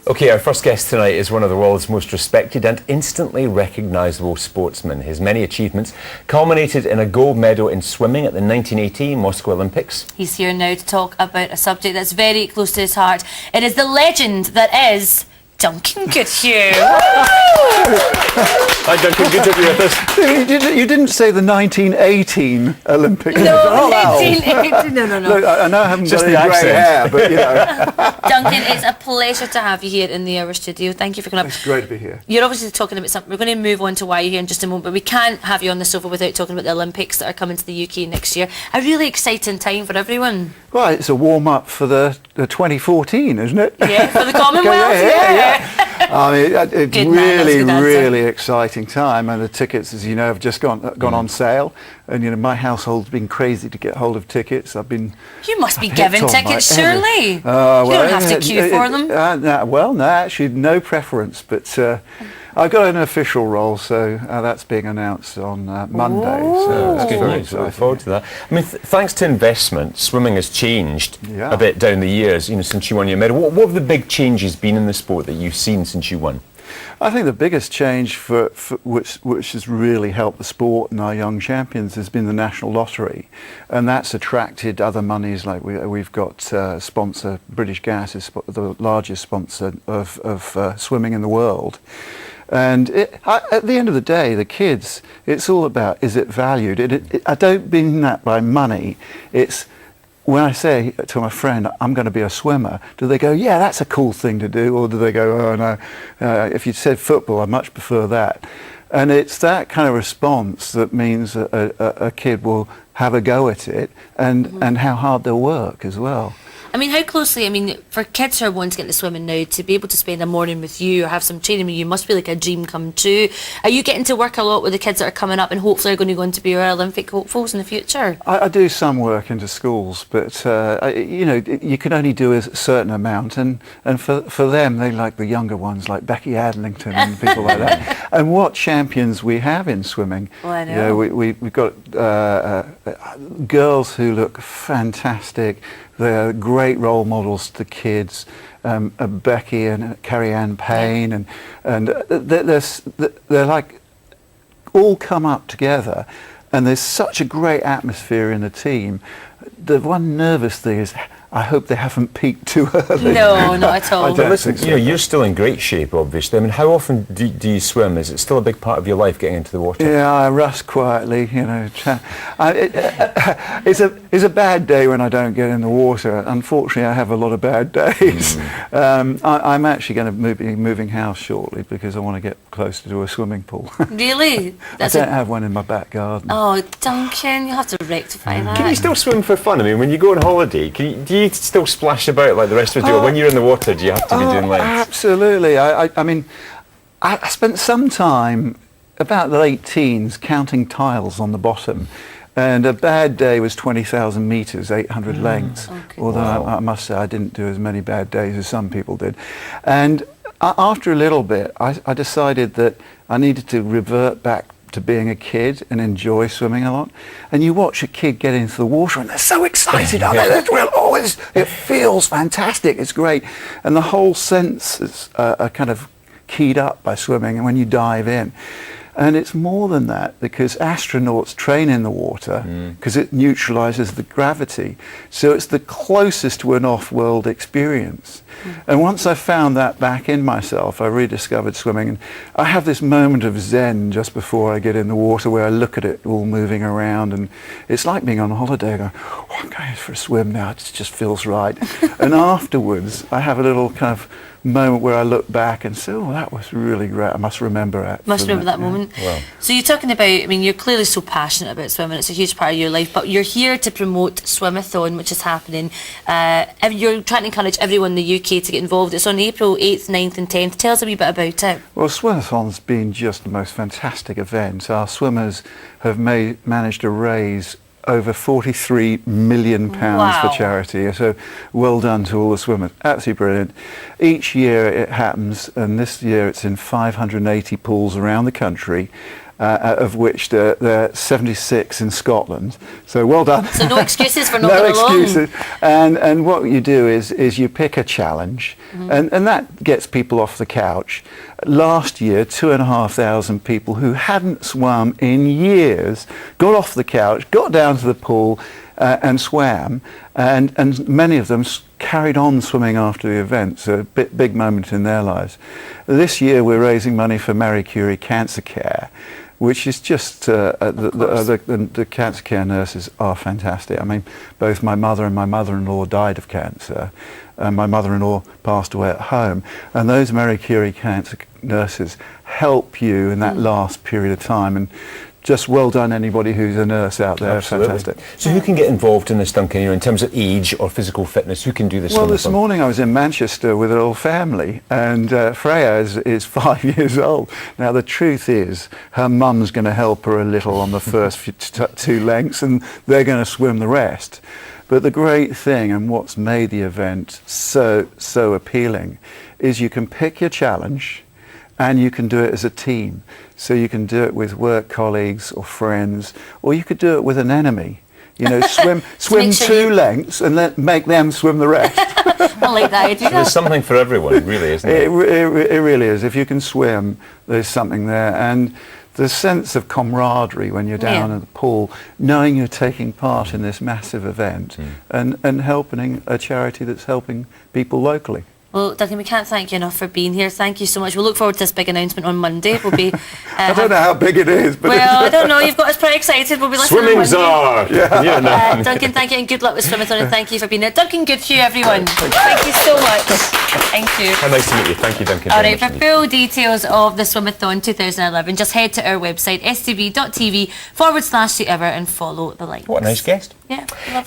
Okay, our first guest tonight is one of the world's most respected and instantly recognisable sportsmen. His many achievements culminated in a gold medal in swimming at the 1980 Moscow Olympics. He's here now to talk about a subject that's very close to his heart. It is the legend that is Duncan Goodhue. Hi Duncan, good to have you with us. You didn't say the 1918 Olympics. No, 1918. No. Look, I know I haven't Just got the any grey accent. hair, but you know. Duncan, it's a pleasure to have you here in the Hour Studio. Thank you for coming up. It's great to be here. You're obviously talking about something. We're going to move on to why you're here in just a moment, but we can't have you on the sofa without talking about the Olympics that are coming to the UK next year. A really exciting time for everyone. Well, it's a warm-up for the 2014, isn't it? Yeah, for the Commonwealth. yeah. I mean, it's Good man, that's a good answer. really exciting time, and the tickets, as you know, have just gone on sale. And you know, my household's been crazy to get hold of tickets. You must be given tickets, surely. You Well, don't have to queue for them. No, actually, no preference. But I got an official role, so that's being announced on Monday. So That's good news. I look forward to that. I mean, thanks to investment, swimming has changed a bit down the years. You know, since you won your medal. What have the big changes been in the sport that you've seen since you won? I think the biggest change for which has really helped the sport and our young champions has been the national lottery, and that's attracted other monies. Like we've got sponsor British Gas is the largest sponsor of swimming in the world. And at the end of the day, the kids, it's all about, is it valued? I don't mean that by money. It's when I say to my friend, I'm going to be a swimmer, do they go, yeah, that's a cool thing to do? Or do they go, oh no, if you said football, I much prefer that. And it's that kind of response that means a kid will have a go at it and how hard they'll work as well. I mean, how closely, I mean, for kids who are wanting to get into swimming now, to be able to spend a morning with you or have some training with you must be like a dream come true. Are you getting to work a lot with the kids that are coming up and hopefully are going to go on to be our Olympic hopefuls in the future? I do some work into schools, but you know, you can only do a certain amount, and for them, they like the younger ones, like Becky Adlington and people like that. And what champions we have in swimming! Well, I know. You know, we've got girls who look fantastic. They're great role models to kids. Becky and Carrie-Anne Payne, and they're like all come up together, and there's such a great atmosphere in the team. The one nervous thing is, I hope they haven't peaked too early. No, not at all. But listen, you know, you're still in great shape, obviously. I mean, how often do you swim? Is it still a big part of your life, getting into the water? Yeah, I rust quietly, you know. It's a bad day when I don't get in the water. Unfortunately, I have a lot of bad days. I'm actually going to be moving house shortly because I want to get closer to a swimming pool. Really? I don't have one in my back garden. Oh, Duncan, you'll have to rectify that. Can you still swim for fun? I mean, when you go on holiday, do you still splash about like the rest of us do? Or when you're in the water, do you have to be doing lengths? Absolutely. I mean, I spent some time, about the late teens, counting tiles on the bottom. And a bad day was 20,000 metres, 800 lengths. Okay. Although I must say I didn't do as many bad days as some people did. And after a little bit, I decided that I needed to revert back to being a kid and enjoy swimming a lot. And you watch a kid get into the water and they're so excited, aren't they? It feels fantastic, it's great. And the whole senses are kind of keyed up by swimming and when you dive in. And it's more than that, because astronauts train in the water because it neutralizes the gravity. So it's the closest to an off-world experience. And once I found that back in myself, I rediscovered swimming. And I have this moment of zen just before I get in the water where I look at it all moving around. And it's like being on holiday. I go, oh, I'm going for a swim now. It just feels right. And afterwards, I have a little kind of moment where I look back and say, oh, that was really great. I must remember it. Must remember that moment. Wow. So you're talking about, I mean, you're clearly so passionate about swimming. It's a huge part of your life, but you're here to promote Swimathon, which is happening. You're trying to encourage everyone in the UK to get involved. It's on April 8th, 9th and 10th. Tell us a wee bit about it. Well, Swimathon's been just the most fantastic event. Our swimmers have managed to raise over £43 million for charity. So well done to all the swimmers. Absolutely brilliant. Each year it happens, and this year it's in 580 pools around the country. of which there are 76 in Scotland. So well done. So no excuses for not no going along. excuses. And what you do is you pick a challenge, and that gets people off the couch. Last year, 2,500 people who hadn't swum in years got off the couch, got down to the pool and swam, and many of them carried on swimming after the event. So a big moment in their lives. This year we're raising money for Marie Curie Cancer Care, which is just the cancer care nurses are fantastic. I mean, both my mother and my mother-in-law died of cancer. My mother-in-law passed away at home, and those Marie Curie cancer nurses help you in that last period of time. And just well done, anybody who's a nurse out there. Absolutely. Fantastic. So who can get involved in this, Duncan? You know, in terms of age or physical fitness, who can do this? Well, this morning I was in Manchester with a little family, and Freya is 5 years old. Now, the truth is, her mum's going to help her a little on the first two lengths, and they're going to swim the rest. But the great thing, and what's made the event so appealing, is you can pick your challenge, and you can do it as a team. So you can do it with work colleagues or friends, or you could do it with an enemy. You know, swim sure two lengths and make them swim the rest. I like that idea. There's something for everyone, really, isn't it? It really is. If you can swim, there's something there. And the sense of camaraderie when you're down in the pool, knowing you're taking part in this massive event and helping a charity that's helping people locally. Well, Duncan, we can't thank you enough for being here. Thank you so much. We'll look forward to this big announcement on Monday. We'll be. I don't know how big it is, but well, I don't know. You've got us pretty excited. We'll be listening. Swimming on czar. Monday. Duncan, thank you, and good luck with Swimathon, and thank you for being there. Duncan Goodhue, everyone. Thank you so much. Thank you. How nice to meet you. Thank you, Duncan. All right, for full details of the Swimathon 2011, just head to our website, stv.tv/whoever and follow the line. What a nice guest. Yeah, lovely.